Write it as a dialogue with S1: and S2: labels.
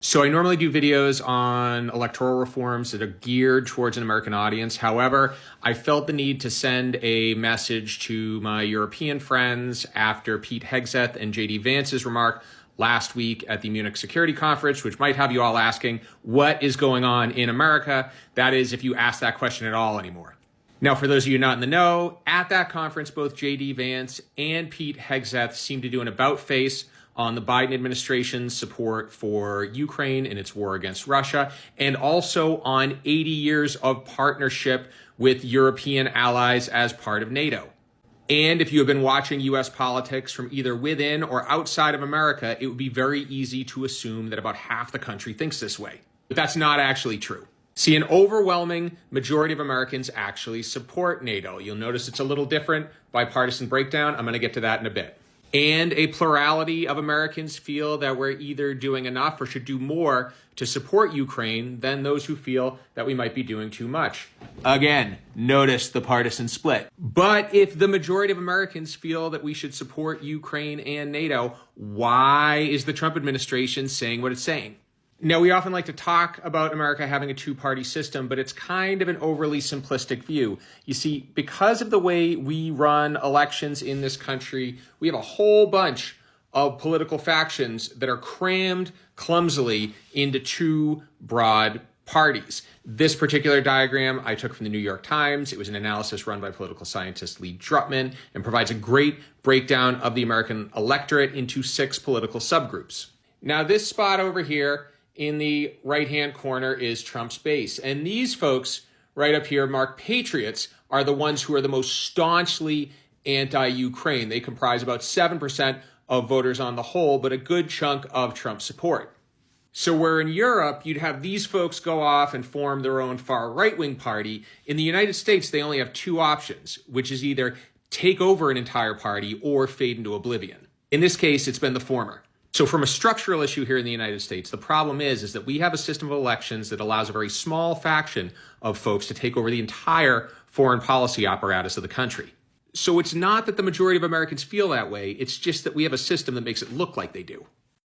S1: So I normally do videos on electoral reforms that are geared towards an American audience. However, I felt the need to send a message to my European friends after Pete Hegseth and JD Vance's remark last week at the Munich Security Conference, which might have you all asking, what is going on in America? That is, if you ask that question at all anymore. Now, for those of you not in the know, at that conference, both JD Vance and Pete Hegseth seemed to do an about-face on the Biden administration's support for Ukraine in its war against Russia, and also on 80 years of partnership with European allies as part of NATO. And if you have been watching U.S. politics from either within or outside of America, it would be very easy to assume that about half the country thinks this way. But that's not actually true. See, an overwhelming majority of Americans actually support NATO. You'll notice it's a little different by partisan breakdown. I'm going to get to that in a bit. And a plurality of Americans feel that we're either doing enough or should do more to support Ukraine than those who feel that we might be doing too much. Again, notice the partisan split. But if the majority of Americans feel that we should support Ukraine and NATO, why is the Trump administration saying what it's saying? Now, we often like to talk about America having a two-party system, but it's kind of an overly simplistic view. You see, because of the way we run elections in this country, we have a whole bunch of political factions that are crammed clumsily into two broad parties. This particular diagram I took from the New York Times. It was an analysis run by political scientist Lee Drutman and provides a great breakdown of the American electorate into 6 political subgroups. Now, this spot over here in the right-hand corner is Trump's base. And these folks right up here, marked patriots, are the ones who are the most staunchly anti-Ukraine. They comprise about 7% of voters on the whole, but a good chunk of Trump's support. So where in Europe, you'd have these folks go off and form their own far right-wing party, in the United States, they only have 2 options, which is either take over an entire party or fade into oblivion. In this case, it's been the former. So from a structural issue here in the United States, the problem is that we have a system of elections that allows a very small faction of folks to take over the entire foreign policy apparatus of the country. So it's not that the majority of Americans feel that way. It's just that we have a system that makes it look like they do.